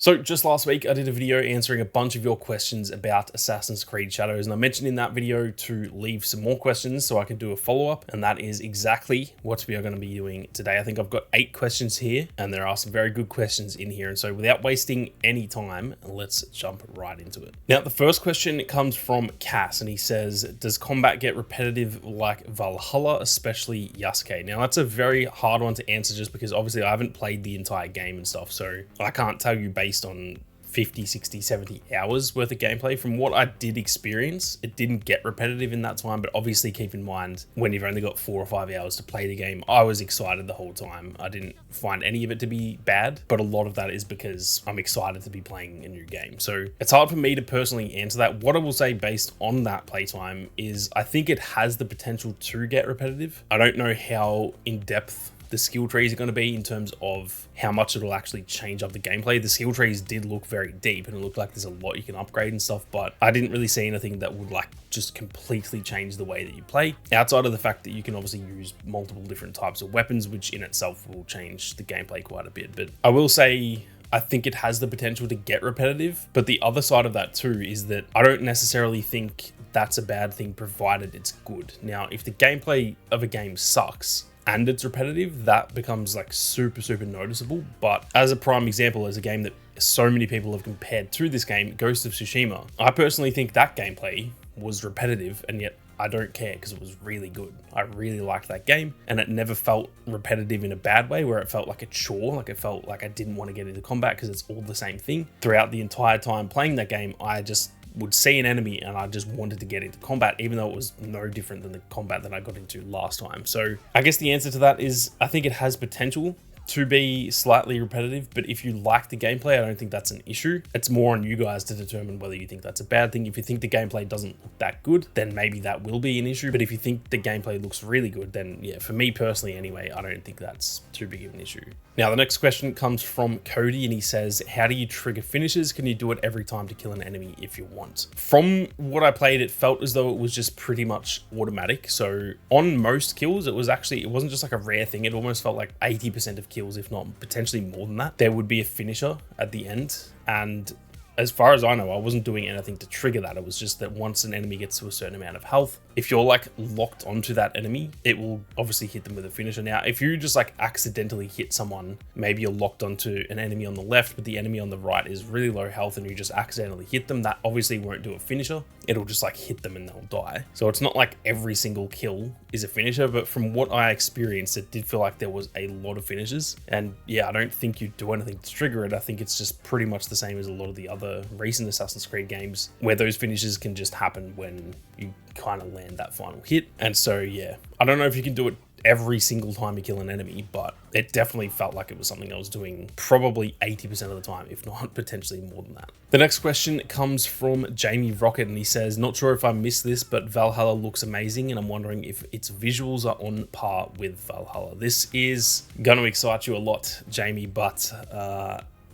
So just last week, I did a video answering a bunch of your questions about Assassin's Creed Shadows, and I mentioned in that video to leave some more questions so I can do a follow-up, and that is exactly what we are going to be doing today. I think I've got 8 questions here, and there are some very good questions in here, and so without wasting any time, let's jump right into it. Now, the first question comes from Cass, and he says, does combat get repetitive like Valhalla, especially Yasuke? Now, that's a very hard one to answer just because obviously I haven't played the entire game and stuff, so I can't tell you based on 50, 60, 70 hours worth of gameplay. From what I did experience, it didn't get repetitive in that time, but obviously keep in mind when you've only got 4 or 5 hours to play the game, I was excited the whole time. I didn't find any of it to be bad, but a lot of that is because I'm excited to be playing a new game. So it's hard for me to personally answer that. What I will say based on that playtime is I think it has the potential to get repetitive. I don't know how in depth the skill trees are going to be in terms of how much it'll actually change up the gameplay. The skill trees did look very deep and it looked like there's a lot you can upgrade and stuff, but I didn't really see anything that would like just completely change the way that you play, outside of the fact that you can obviously use multiple different types of weapons, which in itself will change the gameplay quite a bit. But I will say I think it has the potential to get repetitive, but the other side of that too is that I don't necessarily think that's a bad thing provided it's good. Now, if the gameplay of a game sucks and it's repetitive, that becomes like super noticeable. But as a prime example, as a game that so many people have compared to this game, Ghost of Tsushima, I personally think that gameplay was repetitive, and yet I don't care because it was really good. I really liked that game, and it never felt repetitive in a bad way where it felt like a chore, like it felt like I didn't want to get into combat because it's all the same thing. Throughout the entire time playing that game, I just would see an enemy and I just wanted to get into combat, even though it was no different than the combat that I got into last time. So I guess the answer to that is I think it has potential to be slightly repetitive, but if you like the gameplay, I don't think that's an issue. It's more on you guys to determine whether you think that's a bad thing. If you think the gameplay doesn't look that good, then maybe that will be an issue. But if you think the gameplay looks really good, then yeah, for me personally anyway, I don't think that's too big of an issue. Now, the next question comes from Cody, and he says, how do you trigger finishes? Can you do it every time to kill an enemy if you want? From what I played, it felt as though it was just pretty much automatic. So on most kills, it wasn't just like a rare thing. It almost felt like 80% of kills, if not potentially more than that, there would be a finisher at the end. And as far as I know, I wasn't doing anything to trigger that. It was just that once an enemy gets to a certain amount of health, if you're like locked onto that enemy, it will obviously hit them with a finisher. Now, if you just like accidentally hit someone, maybe you're locked onto an enemy on the left, but the enemy on the right is really low health and you just accidentally hit them, that obviously won't do a finisher. It'll just like hit them and they'll die. So it's not like every single kill is a finisher, but from what I experienced, it did feel like there was a lot of finishes. And yeah, I don't think you do anything to trigger it. I think it's just pretty much the same as a lot of the other recent Assassin's Creed games where those finishes can just happen when you kind of land that final hit. And so yeah, I don't know if you can do it every single time you kill an enemy, but it definitely felt like it was something I was doing probably 80% of the time, if not potentially more than that. The next question comes from Jamie Rocket, and he says, not sure if I missed this, but Valhalla looks amazing, and I'm wondering if its visuals are on par with Valhalla. This is going to excite you a lot, Jamie, but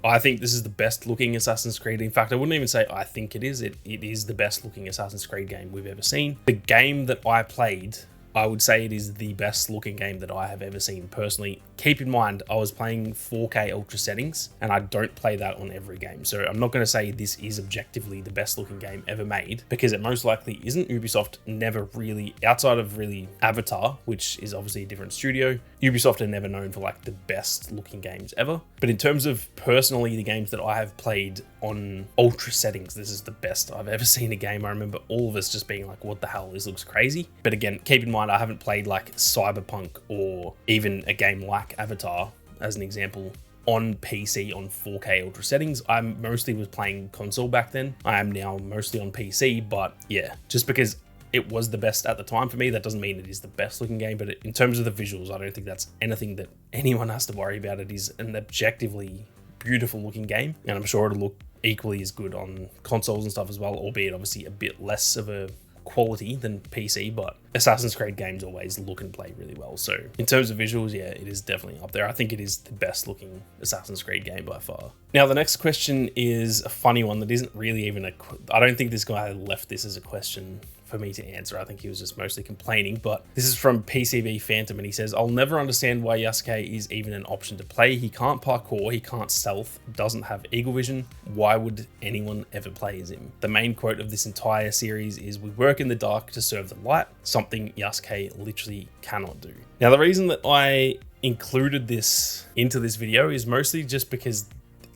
I think this is the best looking Assassin's Creed. In fact, I wouldn't even say I think it is. It is the best looking Assassin's Creed game we've ever seen. The game that I played, I would say it is the best looking game that I have ever seen personally. Keep in mind, I was playing 4K ultra settings and I don't play that on every game. So I'm not going to say this is objectively the best looking game ever made, because it most likely isn't. Ubisoft never really, outside of really Avatar, which is obviously a different studio, Ubisoft are never known for like the best looking games ever. But in terms of personally the games that I have played on ultra settings, this is the best I've ever seen a game. I remember all of us just being like, what the hell, this looks crazy. But again, keep in mind, I haven't played like Cyberpunk or even a game like Avatar, as an example, on PC on 4K ultra settings. I mostly was playing console back then. I am now mostly on PC, but yeah, just because it was the best at the time for me, that doesn't mean it is the best looking game. But in terms of the visuals, I don't think that's anything that anyone has to worry about. It is an objectively beautiful looking game, and I'm sure it'll look equally as good on consoles and stuff as well, albeit obviously a bit less of a quality than PC, but Assassin's Creed games always look and play really well. So in terms of visuals, yeah, it is definitely up there. I think it is the best looking Assassin's Creed game by far. Now, the next question is a funny one that isn't really even I don't think this guy left this as a question for me to answer. I think he was just mostly complaining, but this is from PCB Phantom, and he says, I'll never understand why Yasuke is even an option to play. He can't parkour, he can't stealth, doesn't have eagle vision. Why would anyone ever play as him? The main quote of this entire series is, we work in the dark to serve the light, something Yasuke literally cannot do. Now, the reason that I included this into this video is mostly just because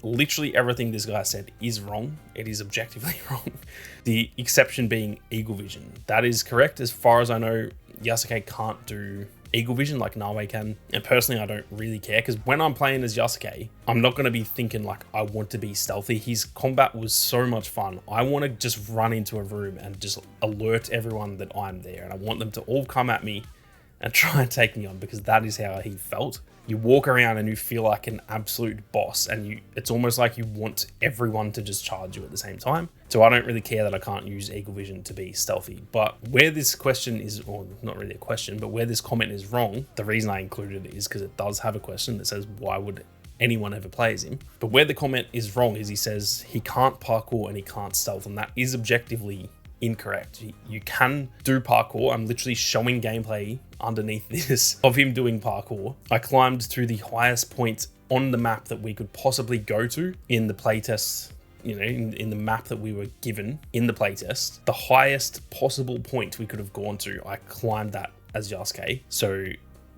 literally everything this guy said is wrong. It is objectively wrong. The exception being eagle vision. That is correct. As far as I know, Yasuke can't do eagle vision like Nawe can. And personally, I don't really care, because when I'm playing as Yasuke, I'm not going to be thinking like I want to be stealthy. His combat was so much fun. I want to just run into a room and just alert everyone that I'm there. And I want them to all come at me and try and take me on, because that is how he felt. You walk around and you feel like an absolute boss, and it's almost like you want everyone to just charge you at the same time. So I don't really care that I can't use eagle vision to be stealthy. But where this question is, or not really a question, but where this comment is wrong, the reason I included it is because it does have a question that says, why would anyone ever play as him? But where the comment is wrong is he says he can't parkour and he can't stealth, and that is objectively incorrect. You can do parkour. I'm literally showing gameplay underneath this of him doing parkour. I climbed to the highest point on the map that we could possibly go to in the playtest, you know, in the map that we were given in the playtest. The highest possible point we could have gone to, I climbed that as Yasuke. So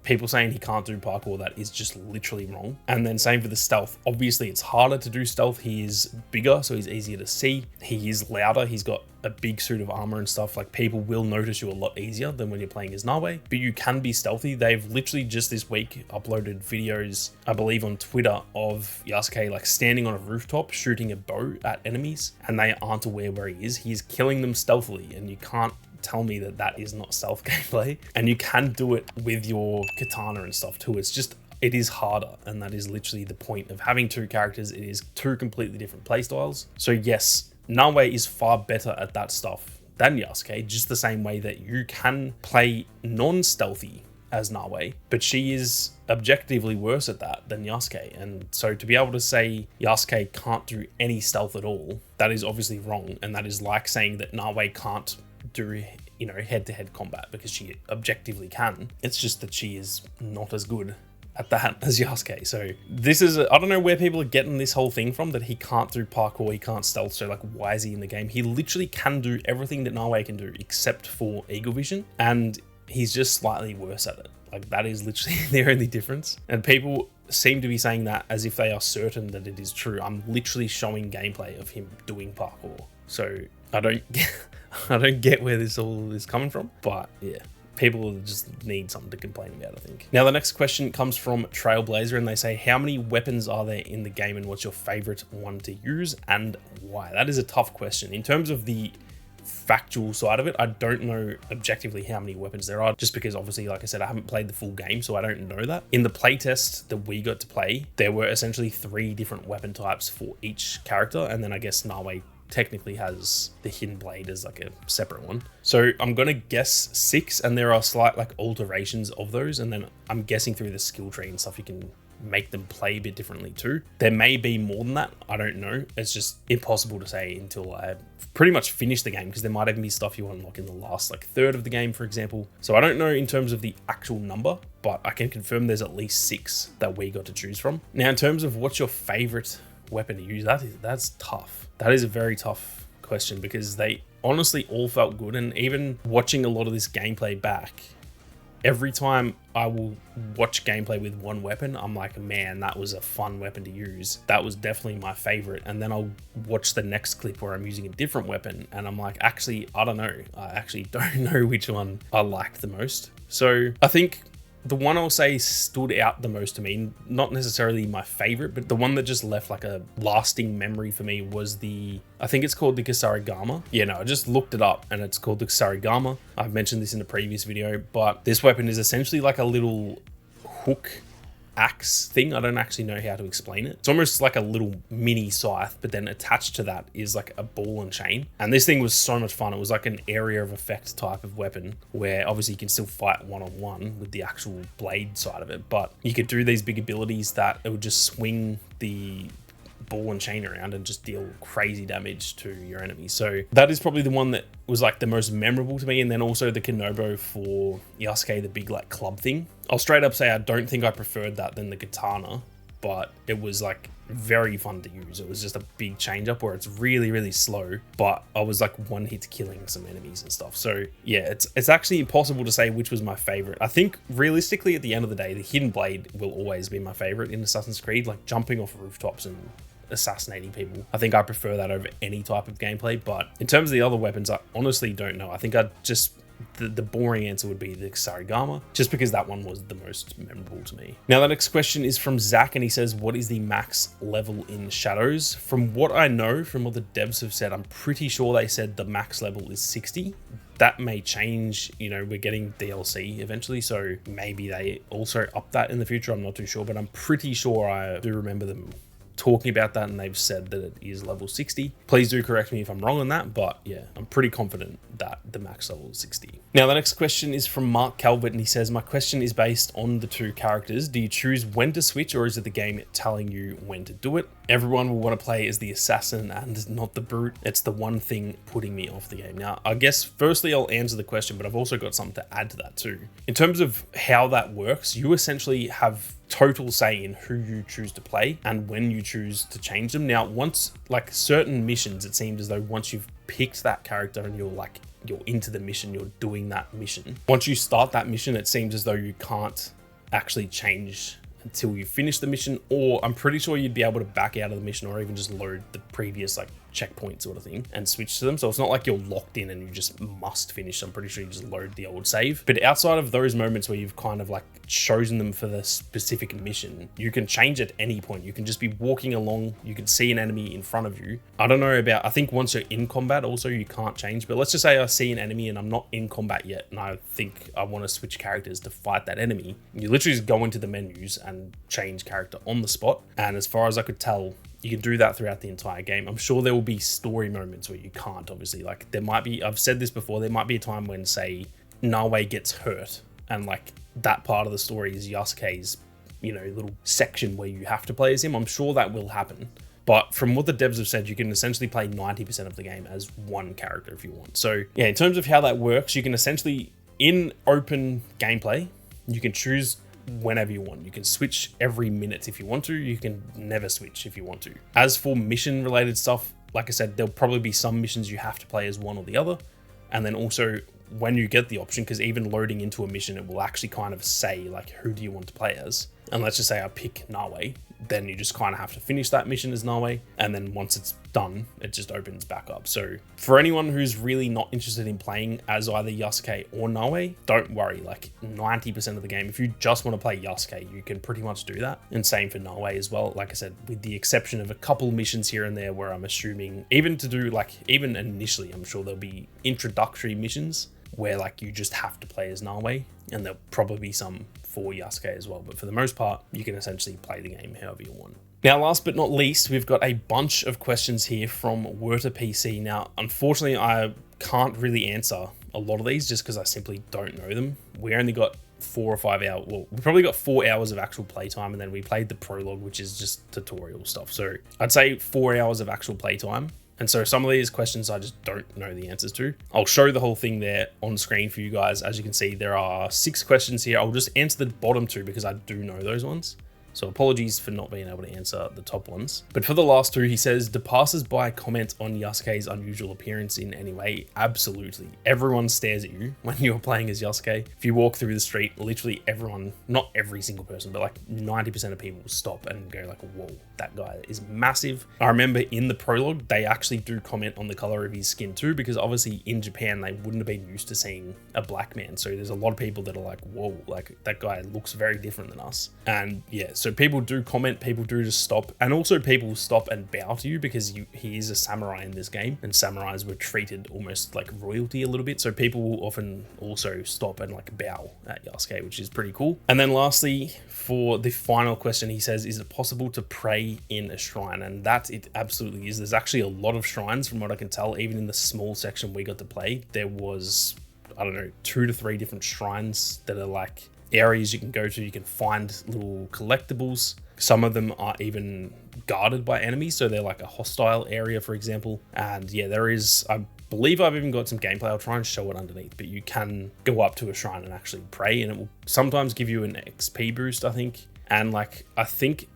people saying he can't do parkour, that is just literally wrong. And then same for the stealth. Obviously, it's harder to do stealth. He is bigger, so he's easier to see. He is louder. He's got a big suit of armor and stuff. Like, people will notice you a lot easier than when you're playing as Nawe. But you can be stealthy. They've literally just this week uploaded videos, I believe on Twitter, of Yasuke like standing on a rooftop shooting a bow at enemies, and they aren't aware where he is. He's killing them stealthily, and you can't tell me that that is not stealth gameplay. And you can do it with your katana and stuff too. It's just, it is harder, and that is literally the point of having two characters. It is two completely different playstyles. So yes, Nawe is far better at that stuff than Yasuke, just the same way that you can play non-stealthy as Nawe, but she is objectively worse at that than Yasuke. And so to be able to say Yasuke can't do any stealth at all, that is obviously wrong. And that is like saying that Nawe can't do, you know, head-to-head combat, because she objectively can. It's just that she is not as good at that as Yasuke. So this is, I don't know where people are getting this whole thing from, that he can't do parkour, he can't stealth, so like, why is he in the game? He literally can do everything that Nawe can do except for eagle vision, and he's just slightly worse at it. Like, that is literally the only difference. And people seem to be saying that as if they are certain that it is true. I'm literally showing gameplay of him doing parkour. So I don't get where this all is coming from, but yeah. People just need something to complain about, I think. Now, the next question comes from Trailblazer, and they say, how many weapons are there in the game, and what's your favorite one to use and why? That is a tough question. In terms of the factual side of it, I don't know objectively how many weapons there are, just because obviously, like I said, I haven't played the full game, so I don't know that. In the playtest that we got to play, there were essentially 3 different weapon types for each character, and then I guess Nawe technically has the hidden blade as like a separate one. So I'm gonna guess 6, and there are slight like alterations of those, and then I'm guessing through the skill tree and stuff you can make them play a bit differently too. There may be more than that, I don't know. It's just impossible to say until I pretty much finish the game, because there might even be stuff you unlock in the last like third of the game, for example. So I don't know in terms of the actual number, but I can confirm there's at least 6 that we got to choose from. Now, in terms of what's your favorite weapon to use, that's tough. That is a very tough question, because they honestly all felt good. And even watching a lot of this gameplay back, every time I will watch gameplay with one weapon, I'm like, man, that was a fun weapon to use. That was definitely my favorite. And then I'll watch the next clip where I'm using a different weapon, and I'm like, actually, I don't know. I actually don't know which one I liked the most. So I think the one I'll say stood out the most to me, not necessarily my favorite, but the one that just left like a lasting memory for me was I think it's called the Kusarigama. Yeah, no, I just looked it up, and it's called the Kusarigama. I've mentioned this in a previous video, but this weapon is essentially like a little hook axe thing. I don't actually know how to explain it. It's almost like a little mini scythe, but then attached to that is like a ball and chain. And this thing was so much fun. It was like an area of effect type of weapon, where obviously you can still fight one-on-one with the actual blade side of it, but you could do these big abilities that it would just swing the ball and chain around and just deal crazy damage to your enemies. So that is probably the one that was like the most memorable to me. And then also the Kenobo for Yasuke, the big like club thing. I'll straight up say I don't think I preferred that than the katana, but it was like very fun to use. It was just a big change up where it's really, really slow, but I was like one hit killing some enemies and stuff. So yeah, it's actually impossible to say which was my favorite. I think realistically at the end of the day, the hidden blade will always be my favorite in Assassin's Creed, like jumping off rooftops and assassinating people. I think I prefer that over any type of gameplay, but in terms of the other weapons, I honestly don't know. I think I'd just the boring answer would be the Sarigama, just because that one was the most memorable to me. Now, the next question is from Zach, and he says, what is the max level in Shadows? From what I know, from what the devs have said, I'm pretty sure they said the max level is 60. That may change, you know, we're getting DLC eventually, so maybe they also up that in the future. I'm not too sure, but I'm pretty sure I do remember them talking about that, and they've said that it is level 60. Please do correct me if I'm wrong on that, but yeah, I'm pretty confident that the max level is 60. Now, the next question is from Mark Calvert, and he says, my question is based on the two characters. Do you choose when to switch, or is it the game telling you when to do it? Everyone will want to play as the assassin and not the brute. It's the one thing putting me off the game. Now, I guess firstly I'll answer the question, but I've also got something to add to that too. In terms of how that works, you essentially have total say in who you choose to play and when you choose to change them. Now, once like certain missions, it seems as though once you've picked that character and you're into the mission, you're doing that mission. Once you start that mission, it seems as though you can't actually change until you finish the mission, or I'm pretty sure you'd be able to back out of the mission or even just load the previous like checkpoint sort of thing and switch to them. So it's not like you're locked in and you just must finish. I'm pretty sure you just load the old save. But outside of those moments where you've kind of like chosen them for the specific mission, you can change at any point. You can just be walking along, you can see an enemy in front of you. I don't know about, I think once you're in combat also you can't change, but let's just say I see an enemy and I'm not in combat yet and I think I want to switch characters to fight that enemy. You literally just go into the menus and change character on the spot. And as far as I could tell, you can do that throughout the entire game. I'm sure there will be story moments where you can't, obviously. Like there might be, I've said this before, there might be a time when, say, Nawe gets hurt and like that part of the story is Yasuke's, you know, little section where you have to play as him. I'm sure that will happen. But from what the devs have said, you can essentially play 90% of the game as one character if you want. So yeah, in terms of how that works, you can essentially, in open gameplay, you can choose whenever you want. You can switch every minute if you want to. You can never switch if you want to. As for mission related stuff, like I said, there'll probably be some missions you have to play as one or the other. And then also when you get the option, because even loading into a mission, it will actually kind of say like, who do you want to play as? And let's just say I pick Nawe, then you just kind of have to finish that mission as Nawe. And then once it's done, it just opens back up. So for anyone who's really not interested in playing as either Yasuke or Nawe, don't worry, like 90% of the game, if you just want to play Yasuke, you can pretty much do that. And same for Nawe as well. Like I said, with the exception of a couple missions here and there where I'm assuming, even to do like, even initially, I'm sure there'll be introductory missions where like you just have to play as Nawe, and there'll probably be some for Yasuke as well. But for the most part, you can essentially play the game however you want. Now, last but not least, we've got a bunch of questions here from Werter PC. Now, unfortunately, I can't really answer a lot of these just because I simply don't know them. We only got 4 or 5 hours. Well, we probably got 4 hours of actual playtime, and then we played the prologue, which is just tutorial stuff. So I'd say 4 hours of actual playtime. And so some of these questions I just don't know the answers to. I'll show the whole thing there on screen for you guys. As you can see, there are 6 questions here. I'll just answer the bottom 2 because I do know those ones. So apologies for not being able to answer the top ones. But for the last 2, he says, do passers-by comment on Yasuke's unusual appearance in any way? Absolutely. Everyone stares at you when you're playing as Yasuke. If you walk through the street, literally everyone, not every single person, but like 90% of people stop and go like, whoa, that guy is massive. I remember in the prologue, they actually do comment on the color of his skin too, because obviously in Japan, they wouldn't have been used to seeing a black man. So there's a lot of people that are like, whoa, like that guy looks very different than us. And yeah, so people do comment, people do just stop, and also people stop and bow to you because he is a samurai in this game, and samurais were treated almost like royalty a little bit. So people will often also stop and like bow at Yasuke, which is pretty cool. And then lastly, for the final question, he says, is it possible to pray in a shrine? And that it absolutely is. There's actually a lot of shrines from what I can tell. Even in the small section we got to play, there was, I don't know, 2 to 3 different shrines that are like areas you can go to. You can find little collectibles Some of them are even guarded by enemies, so they're like a hostile area, for example. And yeah, there is, I believe I've even got some gameplay. I'll try and show it underneath, but you can go up to a shrine and actually pray, and it will sometimes give you an XP boost, I think. And like, I think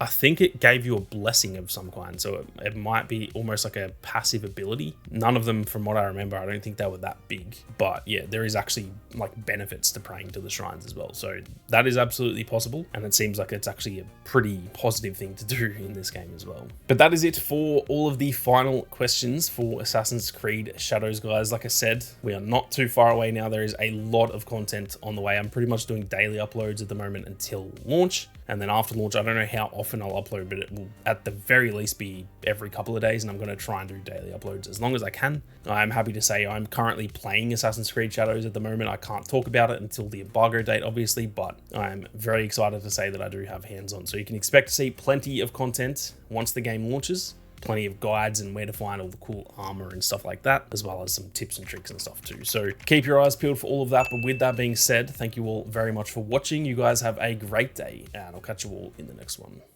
it gave you a blessing of some kind, so it might be almost like a passive ability. None of them, from what I remember, I don't think they were that big, but yeah, there is actually like benefits to praying to the shrines as well, so that is absolutely possible, and it seems like it's actually a pretty positive thing to do in this game as well. But that is it for all of the final questions for Assassin's Creed Shadows, guys. Like I said, we are not too far away now. There is a lot of content on the way. I'm pretty much doing daily uploads at the moment until launch, and then after launch, I don't know how often I'll upload, but it will at the very least be every couple of days, and I'm going to try and do daily uploads as long as I can. I'm happy to say I'm currently playing Assassin's Creed Shadows at the moment. I can't talk about it until the embargo date, obviously, but I'm very excited to say that I do have hands-on. So you can expect to see plenty of content once the game launches. Plenty of guides and where to find all the cool armor and stuff like that, as well as some tips and tricks and stuff too. So keep your eyes peeled for all of that. But with that being said, thank you all very much for watching. You guys have a great day, and I'll catch you all in the next one.